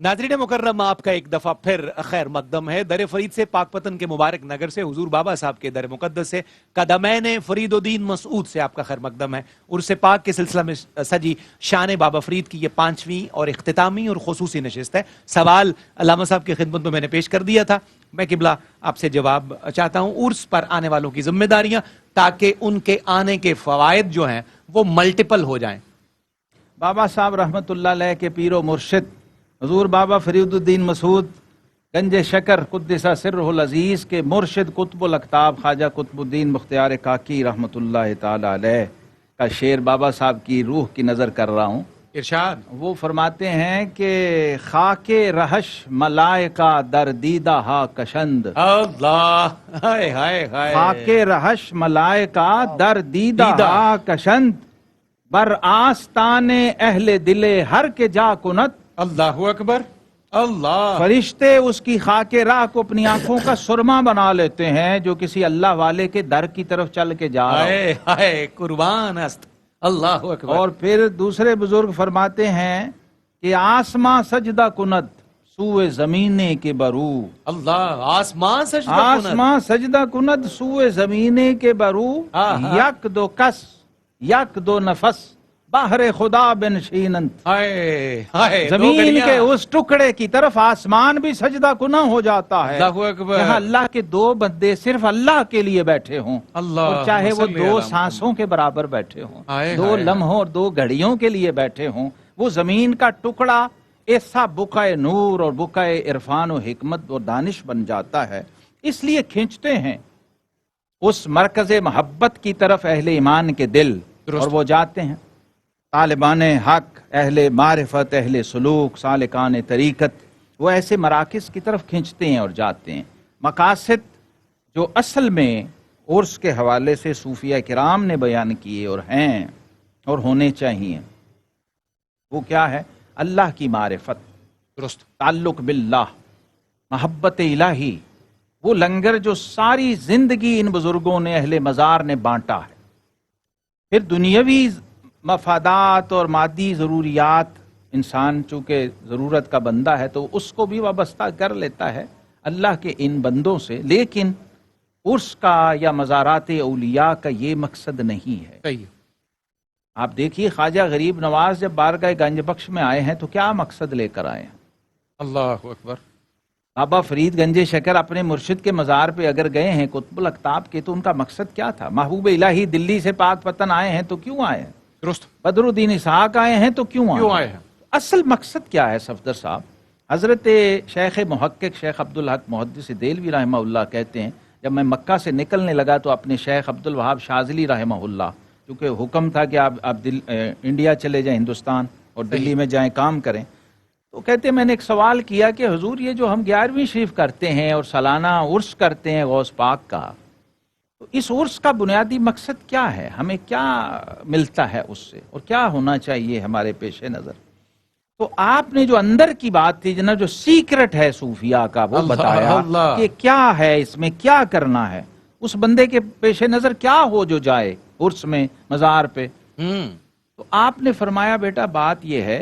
नाज़रीन मुकर्रम, आपका एक दफा फिर खैर मकदम है। दर फरीद से पाकपतन के मुबारक नगर से हुजूर बाबा साहब के दर मुकद्दस से कदमैन फरीदुद्दीन मसूद से आपका खैर मकदम है। उर्स पाक के सिलसिला में सजी शान बाबा फरीद की ये 5वीं और इख्तितामी और खुसूसी नशिस्त है। सवाल अल्लामा साहब की खिदमत में मैंने पेश कर दिया था। मैं किबला आपसे जवाब चाहता हूँ। उर्स पर आने वालों की जिम्मेदारियां, ताकि उनके आने के फवायद जो हैं वो मल्टीपल हो जाएं। बाबा साहब रहमतुल्लाह अलैह के पीरो मुर्शिद हुजूर बाबा फरीदुद्दीन मसूद गंज शकर कुद्दिसा सिर्रुल अजीज के मुर्शिद कुतुबुल अख्ताब ख्वाजा कुतुबुद्दीन मुख्तियार काकी रहमतुल्लाह ताला अलैह का शेर बाबा साहब की रूह की नज़र कर रहा हूँ। इरशाद। वो फरमाते हैं कि खाके रहश मलाइका दर दीदा हा कशंद। अल्लाह, हाय हाय हाय। खाके रहश मलाइका दर दीदा हा कशंद, बर आस्ताने अहले दिले हर के जा कुनत। अल्लाहु अकबर। अल्लाह। फरिश्ते उसकी खाके राह को अपनी आंखों का सुरमा बना लेते हैं जो किसी अल्लाह वाले के दर की तरफ चल के जा रहा है। हाय हाय, कुर्बान अस्त। अल्लाहु अकबर। और फिर दूसरे बुजुर्ग फरमाते हैं कि आसमां सजदा कुनत सूए जमीने के बरू। अल्लाह। आसमान सजदा कुनत। आसमां सजदा कुनत सूए जमीने के बरू, यक दो कस यक दो नफस बाहरे खुदा बिन शीनंत। हाय हाय। जमीन के उस टुकड़े की तरफ आसमान भी सजदा कुना हो जाता है। अल्लाहु अकबर। यहाँ अल्लाह के दो बंदे सिर्फ अल्लाह के लिए बैठे हों, अल्लाह, और चाहे वो दो सांसों के बराबर बैठे हों, दो लम्हों और दो घड़ियों के लिए बैठे हों, वो जमीन का टुकड़ा ऐसा बुकाए नूर और बुकाए इरफान और हिकमत और दानिश बन जाता है। इसलिए खींचते हैं उस मरकज़े मोहब्बत की तरफ अहले ईमान के दिल, और वो जाते हैं। तालिबान हक, अहले मारिफत, अहले सलूक, सालिकान तरीकत, वो ऐसे मराकिज़ की तरफ खींचते हैं और जाते हैं। मकासद जो असल में उर्स के हवाले से सूफिया किराम ने बयान किए और हैं और होने चाहिए, वो क्या है? अल्लाह की मारिफत, ताल्लुक बिल्लाह, मोहब्बत इलाही, वो लंगर जो सारी जिंदगी इन बुजुर्गों ने अहले मज़ार ने बांटा है। फिर दुनियावी मफादात और मादी ज़रूरियात, इंसान चूँकि ज़रूरत का बंदा है तो उसको भी वाबस्ता कर लेता है अल्लाह के इन बंदों से, लेकिन उर्स का या मज़ारात औलिया का ये मकसद नहीं है। आप देखिए ख्वाजा गरीब नवाज जब बारगाह गंज बख्श में आए हैं तो क्या मकसद लेकर आए हैं? अल्लाहु अकबर। बाबा फरीद गंजे शकर अपने मुर्शिद के मज़ार पे अगर गए हैं कुतुबुल अख्ताब के, तो उनका मकसद क्या था? महबूब इलाही दिल्ली से पाक पतन आए हैं तो क्यों आए हैं? बदरुद्दीन इसहाक आए हैं तो क्यों आए हैं? असल मकसद क्या है सफदर साहब? हजरत शेख मुहक्किक शेख अब्दुल हक मुहद्दिस देलवी रहमहुल्लाह कहते हैं, जब मैं मक्का से निकलने लगा तो अपने शेख अब्दुल वहाब शाज़िली रहमहुल्लाह, क्योंकि हुक्म था कि आप इंडिया चले जाएं, हिंदुस्तान, और दिल्ली में जाएं काम करें, तो कहते हैं मैंने एक सवाल किया कि हुजूर ये जो हम 11वीं शरीफ करते हैं और सालाना उर्स करते हैं गौस पाक का, तो इस उर्स का बुनियादी मकसद क्या है? हमें क्या मिलता है उससे, और क्या होना चाहिए हमारे पेश नज़र? तो आपने जो अंदर की बात थी जना, जो सीक्रेट है सूफिया का, वो बताया कि क्या है इसमें, क्या करना है, उस बंदे के पेश नज़र क्या हो जो जाए उर्स में, मज़ार पे। तो आपने फरमाया बेटा बात यह है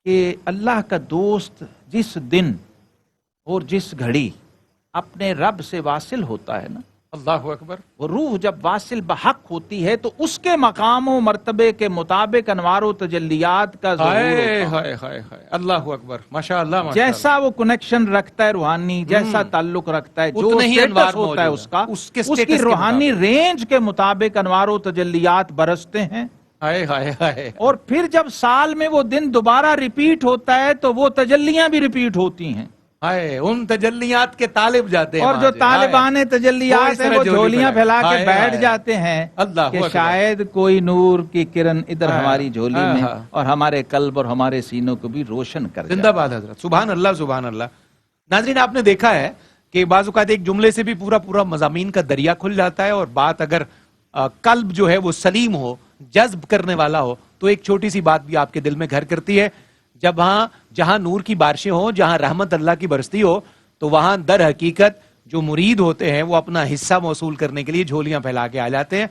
कि अल्लाह का दोस्त जिस दिन और जिस घड़ी अपने रब से वासिल होता है ना, अल्लाहु अकबर, वो रूह जब वासिल बहक होती है तो उसके मकाम और मर्तबे के मुताबिक अनवार तजल्लियात का अल्लाहु अकबर, माशाअल्लाह, जैसा वो कनेक्शन रखता है रूहानी, जैसा ताल्लुक रखता है, जो स्टेटस होता है उसका, उसकी रूहानी रेंज के मुताबिक अनवार तजल्लियात बरसते हैं। हाय हाय हाय। और फिर जब साल में वो दिन दोबारा रिपीट होता है तो वो तजल्लियां भी रिपीट होती हैं। हाय, उन तजल्लियात के तालिब जाते हैं, और जो तालिबान तजल्लियात हैं वो झोलियां फैला के बैठ जाते हैं कि शायद कोई नूर की किरण इधर हमारी झोली में और हमारे कल्ब और हमारे सीनों को भी रोशन कर। जिंदाबाद हजरत, सुभान अल्लाह सुभान अल्लाह। नाज़रीन, आपने देखा है कि बाज़ औक़ात एक जुमले से भी पूरा पूरा मज़ामीन का दरिया खुल जाता है, और बात अगर कल्ब जो है वो सलीम हो, जज्ब करने वाला हो, तो एक छोटी सी बात भी आपके दिल में घर करती है। जब जहां नूर की बारिशें हो, जहां रहमत अल्लाह की बरसती हो, तो वहां दर हकीकत जो मुरीद होते हैं वो अपना हिस्सा मौसूल करने के लिए झोलियां फैला के आ जाते हैं।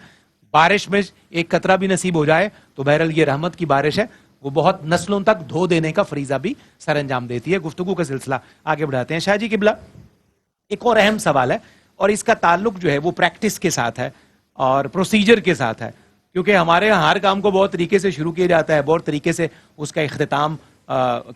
बारिश में एक कतरा भी नसीब हो जाए तो बहरहाल ये रहमत की बारिश है, وہ بہت نسلوں تک دھو دینے کا فریضہ بھی سر انجام دیتی ہے. گفتگو کا سلسلہ آگے بڑھاتے ہیں. شاہ جی قبلہ، ایک اور اہم سوال ہے اور اس کا تعلق جو ہے وہ پریکٹس کے ساتھ ہے اور پروسیجر کے ساتھ ہے، کیونکہ ہمارے یہاں ہر کام کو بہت طریقے سے شروع کیا جاتا ہے، بہت طریقے سے اس کا اختتام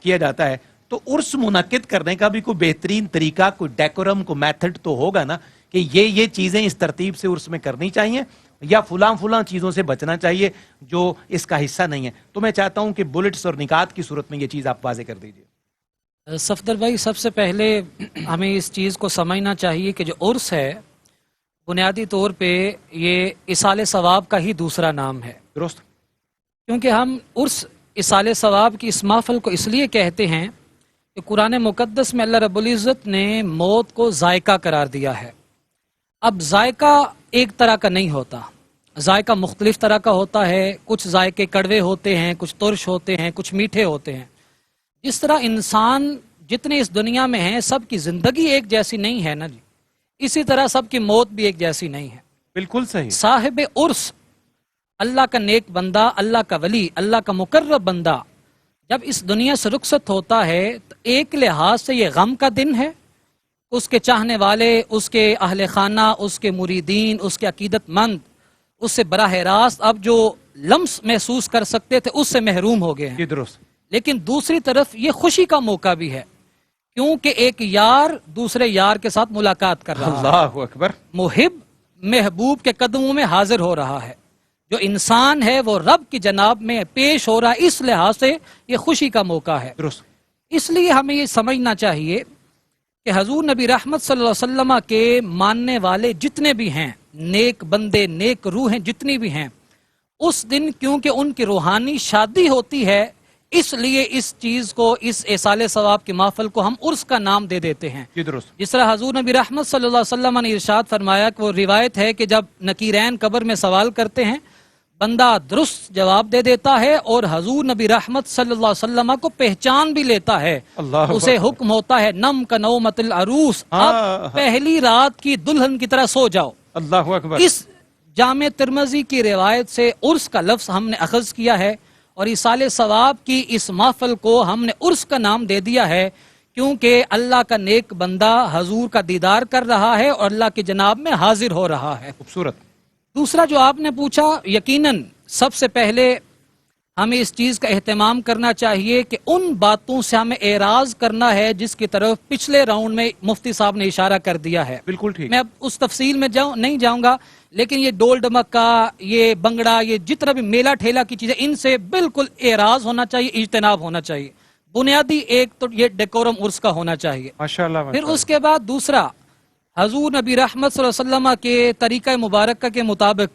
کیا جاتا ہے. تو عرس منعقد کرنے کا بھی کوئی بہترین طریقہ، کوئی ڈیکورم، کوئی میتھڈ تو ہوگا نا کہ یہ چیزیں اس ترتیب سے عرس میں کرنی چاہیے یا فلاں چیزوں سے بچنا چاہیے جو اس کا حصہ نہیں ہے. تو میں چاہتا ہوں کہ بلٹس اور نکات کی صورت میں یہ چیز آپ واضح کر دیجیے. صفدر بھائی، سب سے پہلے ہمیں اس چیز کو سمجھنا چاہیے کہ جو عرس ہے بنیادی طور پہ یہ اصال ثواب کا ہی دوسرا نام ہے. درست. کیونکہ ہم عرس اصال ثواب کی اس محفل کو اس لیے کہتے ہیں کہ قرآن مقدس میں اللہ رب العزت نے موت کو ذائقہ قرار دیا ہے. اب ذائقہ ایک طرح کا نہیں ہوتا، ذائقہ مختلف طرح کا ہوتا ہے. کچھ ذائقے کڑوے ہوتے ہیں، کچھ ترش ہوتے ہیں، کچھ میٹھے ہوتے ہیں. جس طرح انسان جتنے اس دنیا میں ہیں سب کی زندگی ایک جیسی نہیں ہے نا جی، اسی طرح سب کی موت بھی ایک جیسی نہیں ہے. بالکل صحیح. صاحب عرس اللہ کا نیک بندہ، اللہ کا ولی، اللہ کا مقرب بندہ جب اس دنیا سے رخصت ہوتا ہے تو ایک لحاظ سے یہ غم کا دن ہے. اس کے چاہنے والے، اس کے اہل خانہ، اس کے مریدین، اس کے عقیدت مند اس سے براہ راست اب جو لمس محسوس کر سکتے تھے اس سے محروم ہو گئے ہیں. درست. لیکن دوسری طرف یہ خوشی کا موقع بھی ہے کیونکہ ایک یار دوسرے یار کے ساتھ ملاقات کر رہا ہے. اللہ اکبر. محب محبوب کے قدموں میں حاضر ہو رہا ہے. جو انسان ہے وہ رب کی جناب میں پیش ہو رہا ہے. اس لحاظ سے یہ خوشی کا موقع ہے. درست. اس لیے ہمیں یہ سمجھنا چاہیے کہ حضور نبی رحمت صلی اللہ علیہ وسلم کے ماننے والے جتنے بھی ہیں، نیک بندے، نیک روحیں جتنی بھی ہیں، اس دن کیونکہ ان کی روحانی شادی ہوتی ہے اس لیے اس چیز کو، اس اصال ثواب کی محفل کو ہم عرس کا نام دے دیتے ہیں. درست. جس طرح حضور نبی رحمت صلی اللہ علیہ وسلم نے ارشاد فرمایا کہ وہ روایت ہے کہ جب نکیرین قبر میں سوال کرتے ہیں بندہ درست جواب دے دیتا ہے اور حضور نبی رحمت صلی اللہ علیہ وسلم کو پہچان بھی لیتا ہے. اسے حکم ہوتا ہے نم کا نومت العروس، اب پہلی رات کی دلہن کی طرح سو جاؤ. اللہ اکبر. اس جامع ترمذی کی روایت سے عرس کا لفظ ہم نے اخذ کیا ہے اور اصال ثواب کی اس محفل کو ہم نے عرس کا نام دے دیا ہے کیونکہ اللہ کا نیک بندہ حضور کا دیدار کر رہا ہے اور اللہ کی جناب میں حاضر ہو رہا ہے. خوبصورت. دوسرا جو آپ نے پوچھا، یقیناً سب سے پہلے ہمیں اس چیز کا اہتمام کرنا چاہیے کہ ان باتوں سے ہمیں اعراض کرنا ہے جس کی طرف پچھلے راؤنڈ میں مفتی صاحب نے اشارہ کر دیا ہے. بالکل ٹھیک. میں اب اس تفصیل میں نہیں جاؤں گا، لیکن یہ ڈول ڈمکا، یہ بنگڑا، یہ جتنا بھی میلہ ٹھیلا کی چیزیں، ان سے بالکل اعراض ہونا چاہیے، اجتناب ہونا چاہیے. بنیادی ایک تو یہ ڈیکورم عرس کا ہونا چاہیے. ماشاءاللہ. پھر اس کے بعد دوسرا، حضور نبی رحمت صلی اللہ علیہ وسلم کے طریقہ مبارکہ کے مطابق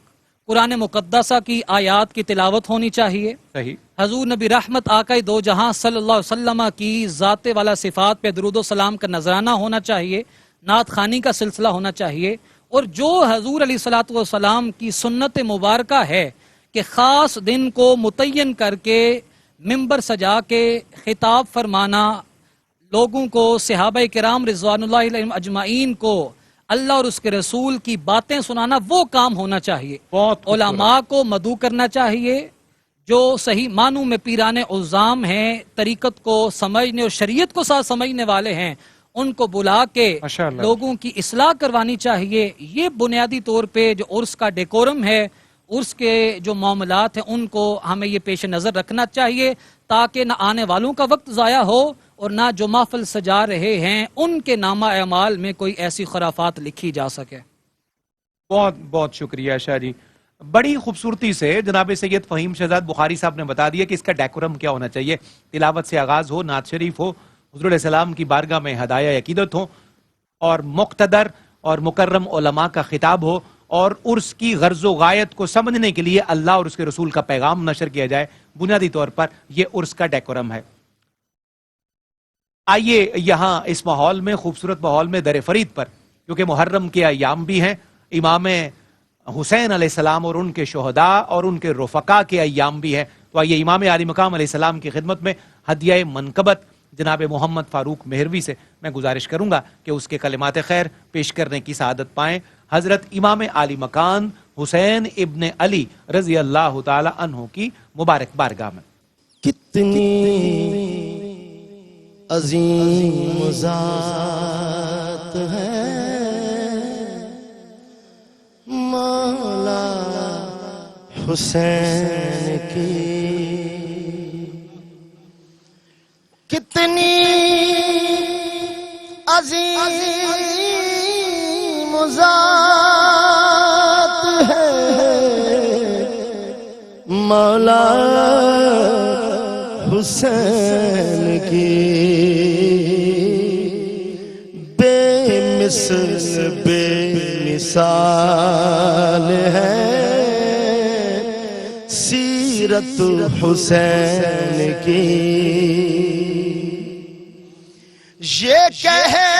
قرآن مقدسہ کی آیات کی تلاوت ہونی چاہیے. صحیح. حضور نبی رحمت آقا دو جہاں صلی اللہ علیہ وسلم کی ذات والا صفات پہ درود و سلام کا نذرانہ ہونا چاہیے. نعت خوانی کا سلسلہ ہونا چاہیے. اور جو حضور علیہ الصلوۃ والسلام کی سنت مبارکہ ہے کہ خاص دن کو متعین کر کے ممبر سجا کے خطاب فرمانا، لوگوں کو، صحابہ کرام رضوان اللہ علیہم اجمعین کو اللہ اور اس کے رسول کی باتیں سنانا، وہ کام ہونا چاہیے. علماء کو مدعو کرنا چاہیے جو صحیح معنوں میں پیران عظام ہیں، طریقت کو سمجھنے اور شریعت کو ساتھ سمجھنے والے ہیں، ان کو بلا کے لوگوں کی اصلاح کروانی چاہیے. یہ بنیادی طور پہ جو عرس کا ڈیکورم ہے، عرس کے جو معاملات ہیں، ان کو ہمیں یہ پیش نظر رکھنا چاہیے تاکہ نہ آنے والوں کا وقت ضائع ہو اور نہ جو محفل سجا رہے ہیں ان کے نامہ اعمال میں کوئی ایسی خرافات لکھی جا سکے. بہت بہت شکریہ شاہ جی. بڑی خوبصورتی سے جناب سید فہیم شہزاد بخاری صاحب نے بتا دیا کہ اس کا ڈیکورم کیا ہونا چاہیے. تلاوت سے آغاز ہو، نعت شریف ہو، حضور علیہ السلام کی بارگاہ میں ہدایہ عقیدت ہو اور مقتدر اور مکرم علماء کا خطاب ہو اور عرس کی غرض و غایت کو سمجھنے کے لیے اللہ اور اس کے رسول کا پیغام نشر کیا جائے. بنیادی طور پر یہ عرس کا ڈیکورم ہے. آئیے یہاں اس ماحول میں، خوبصورت ماحول میں، در فرید پر، کیونکہ محرم کے ایام بھی ہیں، امام حسین علیہ السلام اور ان کے شہداء اور ان کے رفقا کے ایام بھی ہیں، تو آئیے امام علی مقام علیہ السلام کی خدمت میں ہدیہ منقبت جناب محمد فاروق مہروی سے میں گزارش کروں گا کہ اس کے کلمات خیر پیش کرنے کی سعادت پائیں. حضرت امام علی مقام حسین ابن علی رضی اللہ تعالی عنہ کی مبارک بارگاہ میں. کتنی عظیم ذات ہے مولا حسین کی، کتنی عظیم ذات ہے مولا حسین کی، بے مثل بے مثال ہے سیرت حسین کی، یہ کہے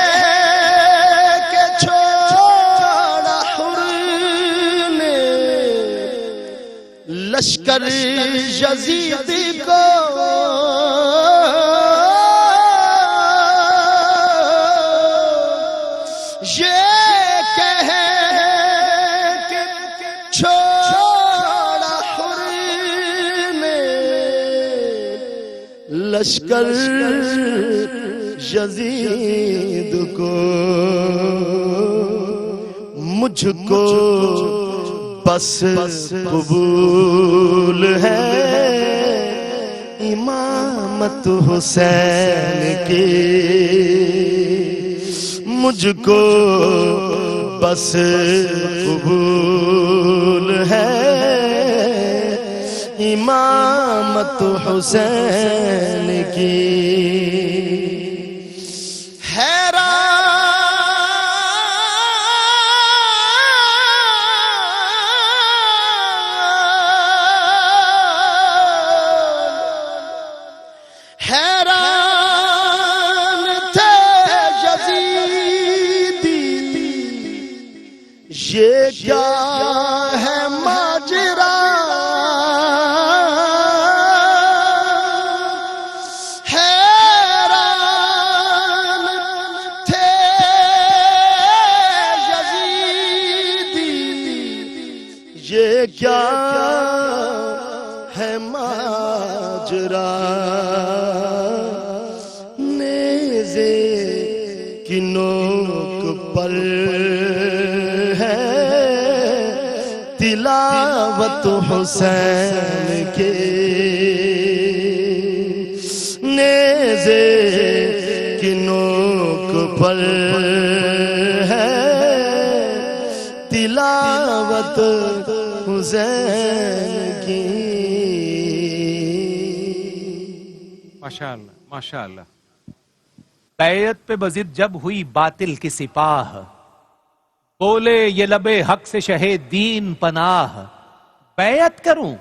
کہ چھوڑا حر نے لشکر یزید کو، یہ کہے کہ چھوڑا حر نے لشکر یزید کو، مجھ کو بس قبول ہے امامت حسین کی، مجھ کو بس قبول ہے امامت حسین کی، حیران تھے یزیدی یہ کیا ہے ماجرا، حیران تھے یزیدی یہ کیا ہے ماجرا، نیزے کی نوک پر ہے تلاوت حسین کے، نیزے کی نوک پر ہے تلاوت حسین کی۔ ماشاءاللہ ماشاءاللہ۔ بیعت پہ بضد جب ہوئی باطل کی سپاہ، بولے یہ لبے حق سے شہ دین پناہ، بیعت کروں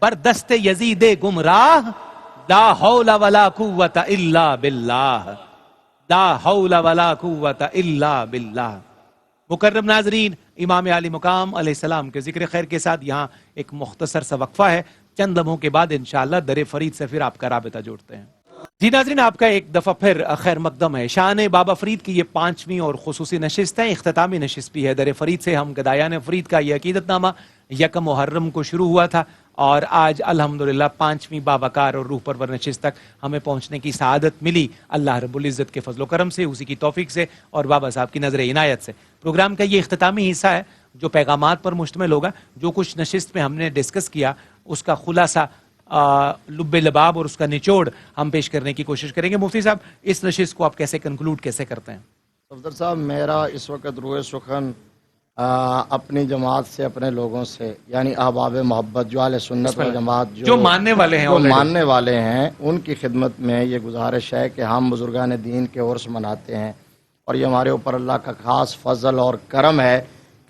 بردست یزید گمراہ، لا حول ولا قوت الا باللہ، لا حول ولا قوت الا باللہ۔ مکرم ناظرین، امام عالی مقام علیہ السلام کے ذکر خیر کے ساتھ یہاں ایک مختصر سا وقفہ ہے، چند لمحوں کے بعد انشاءاللہ در فرید سے پھر آپ کا رابطہ جوڑتے ہیں۔ جی ناظرین، آپ کا ایک دفعہ پھر خیر مقدم ہے۔ شان بابا فرید کی یہ 5ویں اور خصوصی نشست ہے، اختتامی نشست بھی ہے در فرید سے۔ ہم گدایان فرید کا یہ عقیدت نامہ 1 محرم کو شروع ہوا تھا اور آج الحمدللہ 5ویں باوقار اور روح پرور نشست تک ہمیں پہنچنے کی سعادت ملی، اللہ رب العزت کے فضل و کرم سے، اسی کی توفیق سے اور بابا صاحب کی نظر عنایت سے۔ پروگرام کا یہ اختتامی حصہ ہے جو پیغامات پر مشتمل ہوگا، جو کچھ نشست میں ہم نے ڈسکس کیا اس کا خلاصہ لب لباب اور اس کا نچوڑ ہم پیش کرنے کی کوشش کریں گے۔ مفتی صاحب، اس نشست کو آپ کیسے کنکلوڈ کیسے کرتے ہیں؟ صفدر صاحب، میرا اس وقت روح سخن اپنی جماعت سے، اپنے لوگوں سے، یعنی احباب محبت جو اہل سنت و جماعت جو ماننے والے ہیں، ان کی خدمت میں یہ گزارش ہے کہ ہم بزرگان دین کے عرس مناتے ہیں اور یہ ہمارے اوپر اللہ کا خاص فضل اور کرم ہے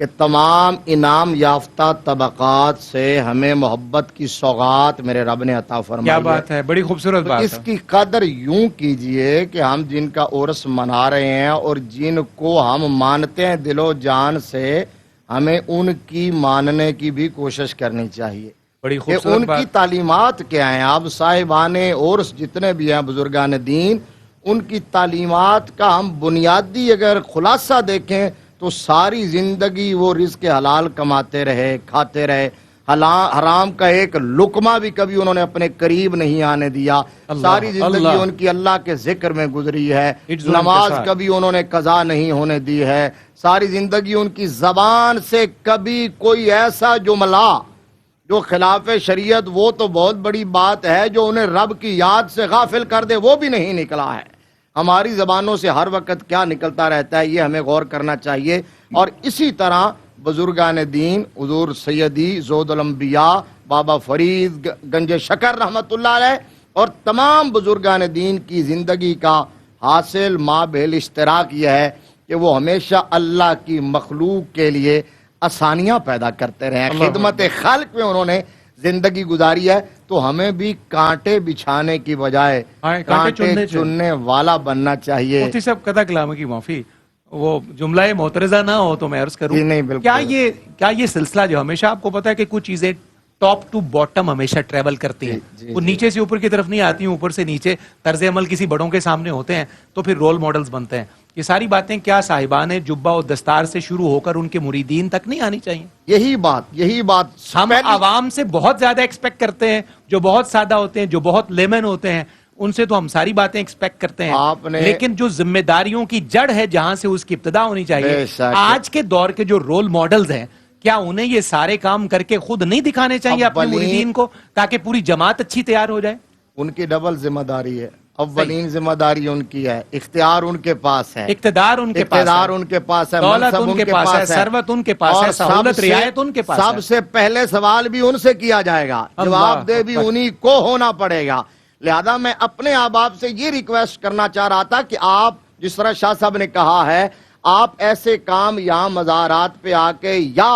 کہ تمام انعام یافتہ طبقات سے ہمیں محبت کی سوغات میرے رب نے عطا فرمائی ہے۔ کیا بات ہے، بڑی خوبصورت بات ہے۔ اس کی قدر یوں کیجئے کہ ہم جن کا عرس منا رہے ہیں اور جن کو ہم مانتے ہیں دل و جان سے، ہمیں ان کی ماننے کی بھی کوشش کرنی چاہیے بڑی کہ خوبصورت ان کی تعلیمات کیا ہیں۔ اب صاحبان عرس جتنے بھی ہیں بزرگان دین، ان کی تعلیمات کا ہم بنیادی اگر خلاصہ دیکھیں تو ساری زندگی وہ رزق حلال کماتے رہے، کھاتے رہے، حرام کا ایک لقمہ بھی کبھی انہوں نے اپنے قریب نہیں آنے دیا. ساری زندگی ان کی اللہ کے ذکر میں گزری ہے. نماز کبھی انہوں نے قضا نہیں ہونے دی ہے. ساری زندگی ان کی زبان سے کبھی کوئی ایسا جملہ جو خلاف شریعت، وہ تو بہت بڑی بات ہے، جو انہیں رب کی یاد سے غافل کر دے، وہ بھی نہیں نکلا ہے. ہماری زبانوں سے ہر وقت کیا نکلتا رہتا ہے، یہ ہمیں غور کرنا چاہیے. اور اسی طرح بزرگان دین، حضور سیدی زود الانبیاء بابا فرید گنج شکر رحمت اللہ علیہ اور تمام بزرگان دین کی زندگی کا حاصل مابعل اشتراک یہ ہے کہ وہ ہمیشہ اللہ کی مخلوق کے لیے آسانیاں پیدا کرتے رہے ہیں. خدمت خلق میں انہوں نے زندگی گزاری ہے. تو ہمیں بھی کانٹے بچھانے کی بجائے کانٹے چننے والا بننا چاہیے. مفتی صاحب قطع کلام کی معافی، وہ جملہ معترضہ نہ ہو تو میں عرض کروں، نہیں بالکل. کیا یہ سلسلہ جو ہمیشہ آپ کو پتا ہے کہ کچھ چیزیں ٹاپ ٹو باٹم ہمیشہ ٹریول کرتی ہیں، وہ نیچے سے اوپر کی طرف نہیں آتی ہیں، اوپر سے نیچے طرز عمل کسی بڑوں کے سامنے ہوتے ہیں تو پھر رول ماڈلز بنتے ہیں. یہ ساری باتیں کیا صاحبان جبہ و دستار سے شروع ہو کر ان کے مریدین تک نہیں آنی چاہیے؟ یہی بات ہم عوام سے بہت زیادہ ایکسپیکٹ کرتے ہیں، جو بہت سادہ ہوتے ہیں، جو بہت لیمن ہوتے ہیں، ان سے تو ہم ساری باتیں ایکسپیکٹ کرتے ہیں، لیکن جو ذمہ داریوں کی جڑ ہے جہاں سے اس کی ابتدا ہونی چاہیے، آج کے دور کے جو رول ماڈلز ہیں، کیا انہیں یہ سارے کام کر کے خود نہیں دکھانے چاہیے اپنے مریدین کو تاکہ پوری جماعت اچھی تیار ہو جائے؟ ان کی ڈبل ذمہ داری ہے. اولین ذمہ داری ان کی ہے، اختیار ان کے پاس ہے، اقتدار ان کے پاس ہے، دولت ان کے پاس ہے، ثروت ان کے پاس ہے، سہولت رعایت ان کے پاس ہے. سب سے پہلے سوال بھی ان سے کیا جائے گا، جواب دہ بھی انہی کو ہونا پڑے گا. لہذا میں اپنے احباب سے یہ ریکویسٹ کرنا چاہ رہا تھا کہ آپ جس طرح شاہ صاحب نے کہا ہے، آپ ایسے کام یہاں مزارات پہ آ کے یا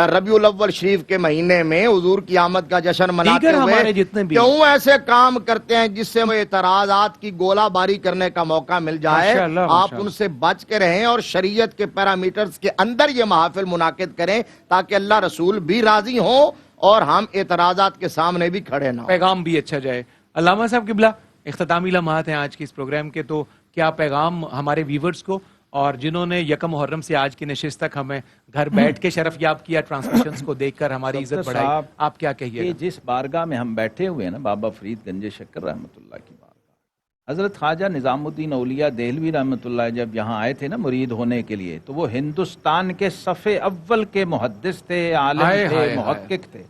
ربیع الاول شریف کے مہینے میں حضور کی آمد کا جشن مناتے ہوئے کیوں ایسے کام کرتے ہیں جس سے اعتراضات کی گولہ باری کرنے کا موقع مل جائے؟ آپ ان سے بچ کے رہیں اور شریعت کے پیرامیٹرز کے اندر یہ محافل منعقد کریں تاکہ اللہ رسول بھی راضی ہوں اور ہم اعتراضات کے سامنے بھی کھڑے نہ ہوں، پیغام بھی اچھا جائے. علامہ صاحب قبلہ، اختتامی لمحات ہیں آج کی اس پروگرام کے، تو کیا پیغام ہمارے ویورز کو اور جنہوں نے یکم محرم سے آج کی نشست تک ہمیں گھر بیٹھ کے شرف یاب کیا، ٹرانسمیشنز کو دیکھ کر ہماری عزت بڑھائی، آپ کیا کہیے؟ جس بارگاہ میں ہم بیٹھے ہوئے ہیں نا، بابا فرید گنج شکر رحمۃ اللہ کی بارگاہ، حضرت خواجہ نظام الدین اولیاء دہلوی رحمۃ اللہ جب یہاں آئے تھے نا مرید ہونے کے لیے، تو وہ ہندوستان کے صف اول کے محدث تھے، عالم تھے، محقق تھے.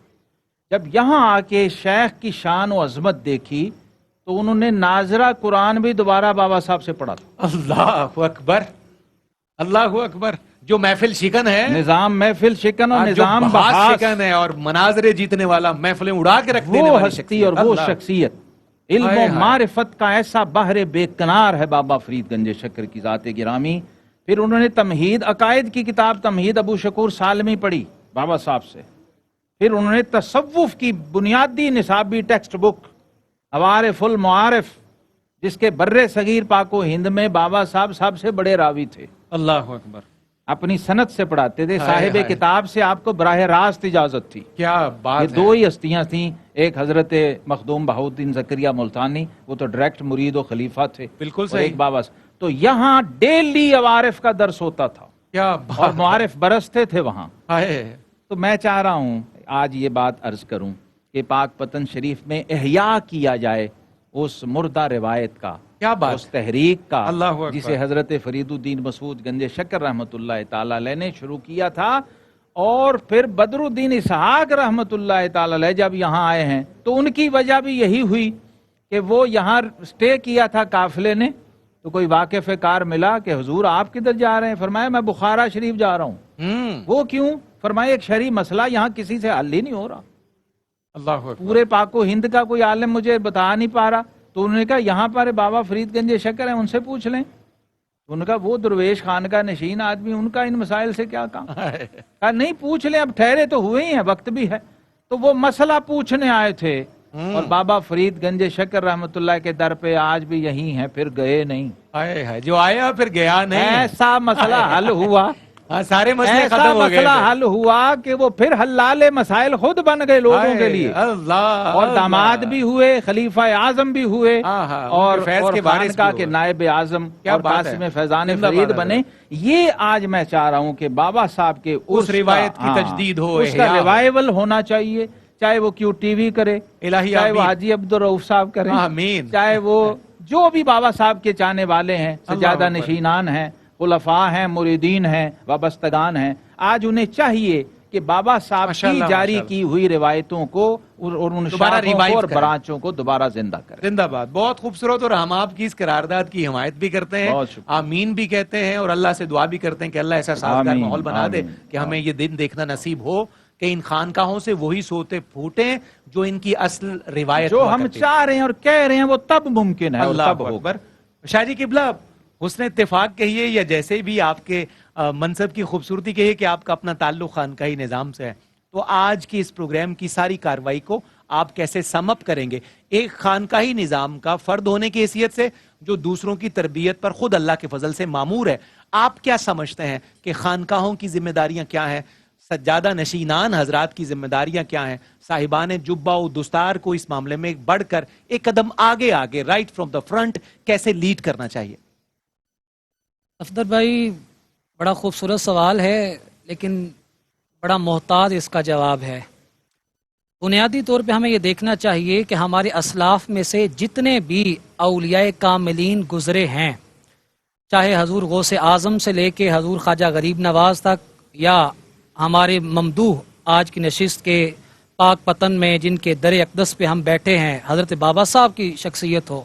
جب یہاں آ کے شیخ کی شان و عظمت دیکھی تو انہوں نے ناظرہ قرآن بھی دوبارہ بابا صاحب سے پڑھا تھا. اللہ اکبر، اللہ اکبر. جو محفل شکن ہے، نظام محفل شکن اور نظام بحث شکن ہے اور مناظرے جیتنے والا، محفلیں اڑا کے رکھ دینے والی ہستی اور وہ شخصیت، علم و معرفت کا ایسا بحر بے کنار ہے بابا فرید گنج شکر کی ذات گرامی. پھر انہوں نے تمہید، عقائد کی کتاب تمہید ابو شکور سالمی پڑھی بابا صاحب سے. پھر انہوں نے تصوف کی بنیادی نصابی ٹیکسٹ بک عوارف المعارف، جس کے برے صغیر پاک و ہند میں بابا صاحب سب سے بڑے راوی تھے، اللہ اکبر، اپنی سند سے پڑھاتے تھے. صاحب کتاب سے آپ کو براہ راست اجازت تھی. کیا بات ہے. یہ دو ہی ہستیاں تھیں، ایک حضرت مخدوم بہاؤالدین زکریا ملتانی، وہ تو ڈائریکٹ مرید و خلیفہ تھے، بالکل صحیح. ایک بابا. تو یہاں ڈیلی عوارف کا درس ہوتا تھا، کیا اور معارف برستے تھے وہاں. تو میں چاہ رہا ہوں آج یہ بات عرض کروں کہ پاک پتن شریف میں احیاء کیا جائے اس مردہ روایت کا، کیا بات، اس تحریک کا، اللہ جسے حضرت فرید الدین مسعود گنج شکر رحمۃ اللہ تعالی علیہ نے شروع کیا تھا. اور پھر بدر الدین اسحاق رحمۃ اللہ تعالی علیہ جب یہاں آئے ہیں تو ان کی وجہ بھی یہی ہوئی کہ وہ یہاں سٹے کیا تھا قافلے نے. تو کوئی واقف کار ملا کہ حضور آپ کدھر جا رہے ہیں؟ فرمایا میں بخارا شریف جا رہا ہوں. وہ کیوں؟ فرمایا ایک شرعی مسئلہ یہاں کسی سے حل ہی نہیں ہو رہا، اللہ پورے پاک و ہند کا کوئی عالم مجھے بتا نہیں پا رہا. تو انہوں نے کہا یہاں پر بابا فرید گنج شکر ہیں، ان سے پوچھ لیں. انہوں نے کہا وہ درویش خان کا نشین آدمی، ان کا ان مسائل سے کیا کام؟ کہا نہیں پوچھ لیں، اب ٹھہرے تو ہوئے ہی ہیں، وقت بھی ہے. تو وہ مسئلہ پوچھنے آئے تھے اور بابا فرید گنج شکر رحمۃ اللہ کے در پہ آج بھی یہی ہیں، پھر گئے نہیں. جو آیا پھر گیا نہیں، ایسا مسئلہ حل ہوا हाँ, सारे मसले ऐसा खत्म हो गए मसला थे। हल हुआ कि वो फिर हल्लाले मसाइल खुद बन गए लोगों के लिए, अल्लाह, और दामाद भी हुए, खलीफा आजम भी हुए, हाँ, हाँ, और उनके फैज़ के वारिस भी खानका के हुए। नायब आजम क्या और बात कासिम है। फैजान जिंदाबाद फरीद है बने। ये आज मैं चाह रहा हूँ कि बाबा साहब के उस रिवायत की तजदीद हो, उसका इहया हो। रिवाइवल होना चाहिए, चाहे वो QTV करे, इलाही चाहे वो आमीन। हाजी अब्दुल रऊफ साहब करें, आमीन। चाहे वो जो भी बाबा साहब के चाहने वाले हैं, सजादा अल्लाह नशीनान हैं, खुलफा हैं, मुरीदीन हैं, वाबस्तगान हैं, आज उन्हें चाहिए कि बाबा साहब की माशाअल्लाह, जारी माशाअल्लाह। की हुई रिवायतों को और उन दोबारा शाखों रिवाइव को और करें। ब्रांचों को दोबारा जिंदा करें। जिंदाबाद, बहुत खूबसूरत। और हम आपकी इस करारदाद की हिमायत भी करते हैं, बहुत शुक्रिया। आमीन भी कहते हैं, और अल्लाह से दुआ भी करते हैं कि अल्लाह ऐसा साजगार आमीन, माहौल बना दे आमीन, कि हमें ये दिन देखना नसीब हो कि इन खानकाहों से वही सोते फूटे जो इनकी असल रिवायत जो हुआ हम करती थी। चाह रहे हैं और कह रहे हैं वो तब मुमकिन है और अल्लाह तब होगा। अकबर। शाहजी किबला, हुस्न इत्तेफाक कहिए या जैसे भी आपके मनसब की खूबसूरती कहिए कि आपका अपना ताल्लुक खानकाही निज़ाम से है, तो आज की इस प्रोग्राम की सारी कार्रवाई को आप कैसे सम अप करेंगे एक खानकाही निज़ाम का फर्द होने की हैसियत से, जो दूसरों की तरबियत पर खुद अल्लाह के फजल से मामूर है? आप क्या समझते हैं कि खानकाहों की जिम्मेदारियां क्या हैं, सज्जादा नशीनान हजरात की जिम्मेदारियां क्या हैं, साहिबान जुब्बा व दुस्तार को इस मामले में बढ़कर एक कदम आगे आगे राइट फ्रॉम द फ्रंट कैसे लीड करना चाहिए? अफदर भाई, बड़ा खूबसूरत सवाल है, लेकिन बड़ा मोहताज इसका जवाब है। बुनियादी तौर पे हमें ये देखना चाहिए कि हमारे असलाफ में से जितने भी औलियाए कामिलीन गुजरे हैं, चाहे हजूर गौसे आज़म से लेके हजूर ख्वाजा गरीब नवाज तक, या हमारे ममदूह आज की नशिस्त के पाक पतन में जिनके दर अक़दस पे हम बैठे हैं, हज़रत बाबा साहब की शख्सियत हो,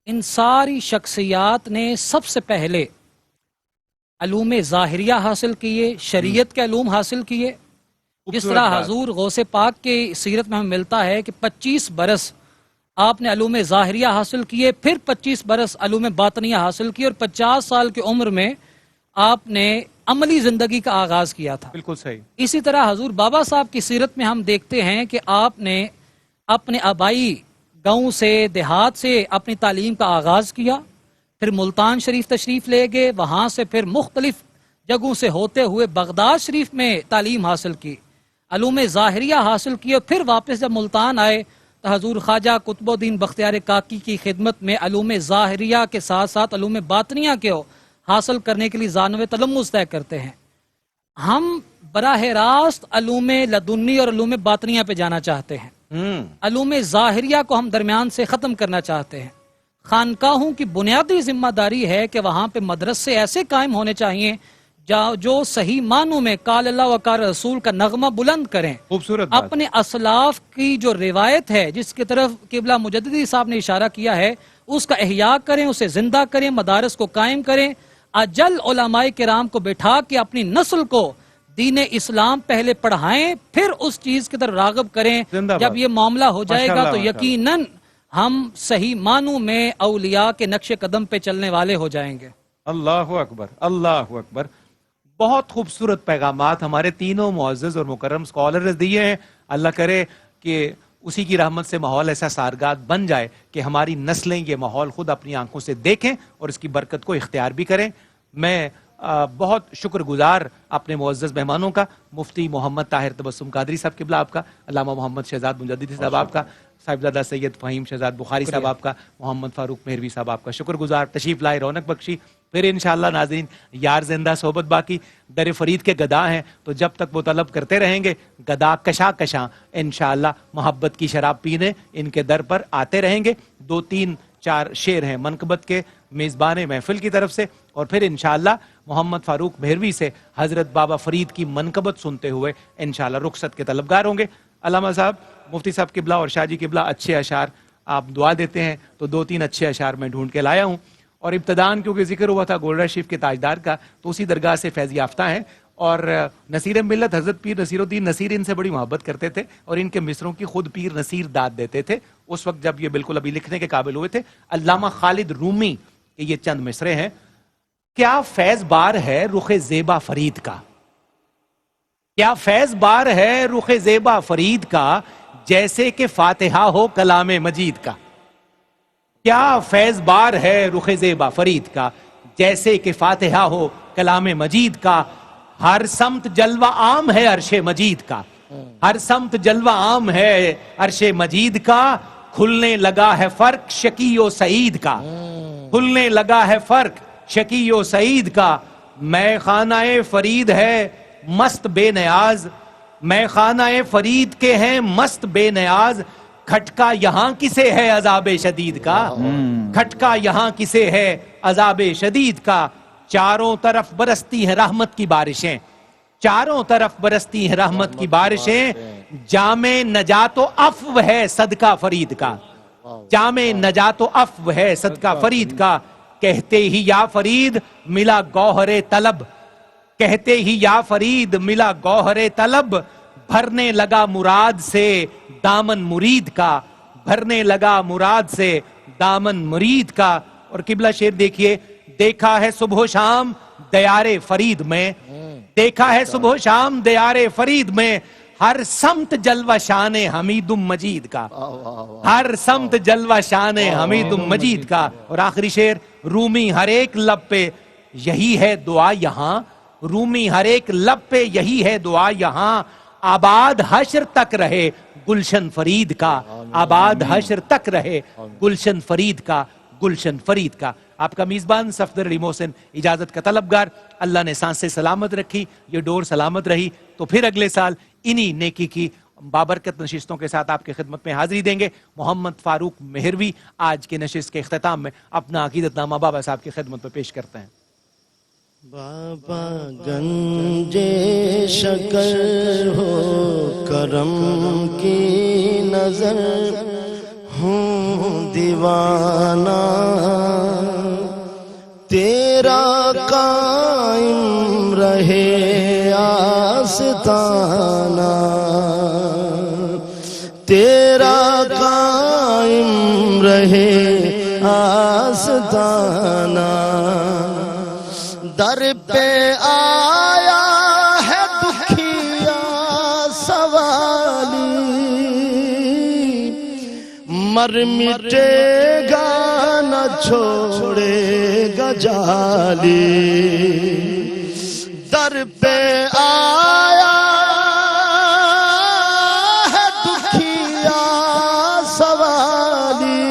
इन सारी शख्सियात ने सबसे पहले अलूम ज़ाहिरिया हासिल किए, शरीयत के अलूम हासिल किए। जिस तरह हजूर गौसे पाक के सीरत में हमें मिलता है कि 25 बरस आपने अलूम ज़ाहिरिया हासिल किए, फिर 25 बरस अलूम बातनिया हासिल किए, और 50 साल की उम्र में आपने अमली ज़िंदगी का आगाज़ किया था। बिल्कुल सही। इसी तरह हजूर बाबा साहब की सीरत में हम देखते हैं कि आपने अपने आबाई गाँव से, देहात से अपनी तालीम का आगाज़ किया, फिर मुल्तान शरीफ तशरीफ़ ले गए, वहाँ से फिर मुख्तलिफ जगहों से होते हुए बगदाद शरीफ में तालीम हासिल की, अलूम ज़ाहिरिया हासिल किए, फिर वापस जब मुल्तान आए तो हजूर ख्वाजा कुतुबुद्दीन बख्तियार काकी की खिदमत में अलूम ज़ाहिरिया के साथ साथ अलूम बातनिया के हासिल करने के लिए जानवे तलम्मुस तय करते हैं। हम बराह रास्त अलूम लदुन्नी और अलूम बातनिया पे जाना चाहते हैं, अलूम ज़ाहिरिया को हम दरमियान से ख़त्म करना चाहते हैं। खानकाहों की बुनियादी जिम्मेदारी है कि वहाँ पे मदरसे ऐसे कायम होने चाहिए जो सही मानों में काल अल्लाह व काल रसूल का नगमा बुलंद करें। खूबसूरत अपने असलाफ की जो रिवायत है, जिसकी तरफ किबला मुजद्दिदी साहब ने इशारा किया है, उसका एहया करें, उसे जिंदा करें, मदारस को कायम करें, अजल उलमाए किराम को बैठा के अपनी नस्ल को दीन इस्लाम पहले पढ़ाएं, फिर उस चीज की तरफ रागब करें। जब ये मामला हो जाएगा तो यकीनन हम सही मानों में औलिया के नक्शे कदम पे चलने वाले हो जाएंगे। अल्लाह अकबर, अल्लाह अकबर। बहुत खूबसूरत पैगामात हमारे तीनों मुअज़्ज़ज़ और मुकर्रम स्कॉलर्स दिए हैं। अल्लाह करे कि उसी की रहमत से माहौल ऐसा सारगार बन जाए कि हमारी नस्लें ये माहौल खुद अपनी आंखों से देखें और इसकी बरकत को इख्तियार भी करें। मैं बहुत शुक्रगुजार अपने मुअज़्ज़ज़ मेहमानों का, मुफ्ती मोहम्मद ताहिर तबस्सुम कादरी साहब किबला आपका, अल्लामा मोहम्मद शहजाद मुजद्दिदी साहब आपका, साहिबजादा सैयद फ़हीम शहजाद बुखारी साहब आपका, मोहम्मद फारूक मेहरवी साहब आपका शुक्रगुजार। तशरीफ़ लाए, रौनक बख्शी। फिर इंशाअल्लाह नाज़रीन यार जिंदा सोबत बाकी। दर फरीद के गदा हैं तो जब तक वो तलब करते रहेंगे, गदा कशा कशा इंशाअल्लाह मोहब्बत की शराब पीने इनके दर पर आते रहेंगे। 2-3-4 शेर हैं मनकबत के मेज़बान महफिल की तरफ से, और फिर इंशाअल्लाह मोहम्मद फारूक मेहरवी से हज़रत बाबा फरीद की मनकबत सुनते हुए इंशाअल्लाह रुखसत के तलबगार होंगे। अल्लामा साहब, मुफ्ती साहब किबला और शाहजी किबला अच्छे अशार आप दुआ देते हैं तो 2-3 अच्छे अशार मैं ढूंढ के लाया हूँ। और इब्तदान क्योंकि जिक्र हुआ था गोल्डा शरीफ के ताजदार का, तो उसी दरगाह से फैज़ याफ्ता हैं और नसीर मिल्लत हज़रत पीर नसीरुद्दीन नसीर इनसे बड़ी मोहब्बत करते थे और इनके मिसरों की खुद पीर नसीर दाद देते थे उस वक्त जब ये बिल्कुल अभी लिखने के काबिल हुए थे। अल्लामा खालिद रूमी के ये चंद मिसरे हैं। क्या फैज़ बार है रुखे ज़ेबा फरीद का, क्या फैज़ बार है रुखे ज़ेबा फरीद का, जैसे कि फातिहा हो कलाम मजीद का। क्या फैज़ बार है रुखे ज़ेबा फरीद का, जैसे कि फातिहा हो कलाम मजीद का। हर समत जलवा आम है अर्शे मजीद का, हर समत जलवा आम है अर्शे मजीद का, खुलने लगा है फर्क शकीयो सईद का, खुलने लगा है फर्क शकीयो सईद का। मैं खानाए फरीद है मस्त बेनियाज, मैं खानाए फरीद के हैं मस्त बेनियाज, खटका यहां किसे है अजाबे शदीद का, खटका यहां किसे है अजाबे शदीद का। चारों तरफ बरसती है रहमत की बारिशें, चारों तरफ बरसती है रहमत की बारिशें, जामे नजातो अफ़्व है सदका फरीद का, जामे नजातो अफ़्व है सदका फरीद का। कहते ही या फरीद मिला गौहरे तलब, कहते ही या फरीद मिला गौहरे तलब, भरने लगा मुराद से दामन मुरीद का, भरने लगा मुराद से दामन मुरीद का। और किबला शेर देखिए, देखा है सुबह शाम दयारे फरीद में, देखा है सुबह शाम दयारे फरीद में, हर समत जलवा शाने हमीदुम मजीद का, हर समत जलवा शाने हमीदुम मजीद का। और आखिरी शेर, रूमी हर एक लब पे यही है दुआ यहां, रूमी हर एक लब पे यही है दुआ यहां, आबाद हश्र तक रहे गुलशन फरीद का, आबाद हश्र तक रहे गुलशन फरीद का, गुलशन फरीद का। आपका मेजबान सफदर अली मोहसिन इजाजत का तलबगार। अल्लाह ने सांसें सलामत रखी, ये डोर सलामत रही तो फिर अगले साल इन्हीं नेकी की बाबरकत नशिस्तों के साथ आपकी खिदमत में हाजिरी देंगे। मोहम्मद फारूक मेहरवी आज के नशिस्त के इख्तिताम में अपना अकीदतनामा बाबा साहब की खिदमत में पेश करते हैं। बाबा गंजे शकर हो करम की नजर हूँ दीवाना, तेरा कायम रहे आस्ताना, तेरा कायम रहे आस्ताना। दर पे आया है दुखिया सवाली, मर मिटेगा न छोड़ेगा जाली। दर पे आया है दुखिया सवाली,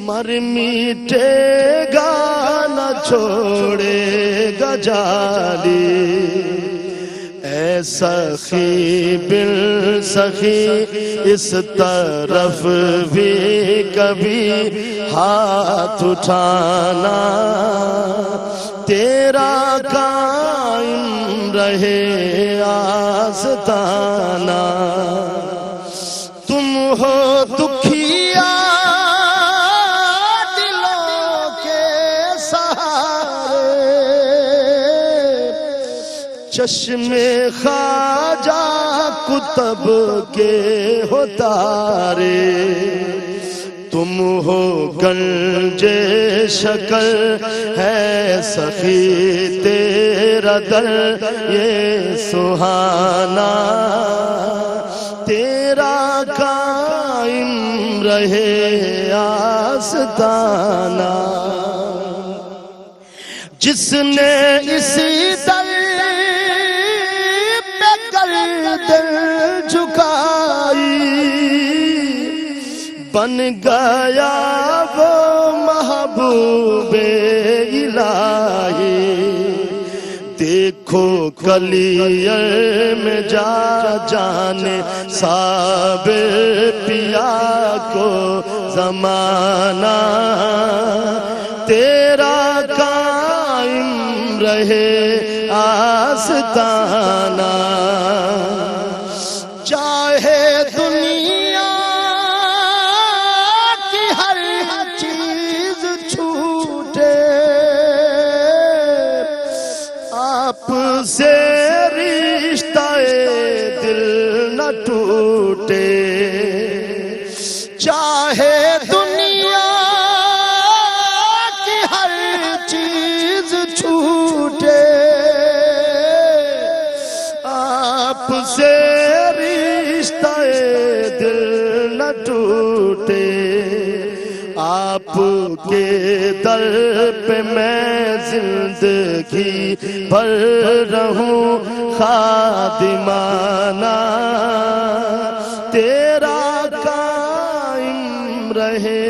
मर मिटेगा छोड़ेगा जाली। ऐ सखी बिन सखी इस तरफ भी कभी हाथ उठाना, तेरा कायम रहे आस्ताना। तुम हो दुखिया चश्मे ख्वाजा कुतब के हो तारे, तुम हो गंजे शक्ल है सखी तेरा दर ये सुहाना, तेरा कायम रहे आस्ताना। जिसने इसी दर दिल झुकाई, बन गया वो महबूबे इलाही। देखो कलियर में जा जाने साबिर पिया को जमाना, तेरा कायम रहे आस्ताना। चाहे दुनिया की हर चीज छूटे, आपसे रिश्ता दिल न टूटे। चाहे दुनिया की हर चीज छूटे, آپ کے در پہ میں زندگی بھر رہوں خادمانہ، تیرا قائم رہے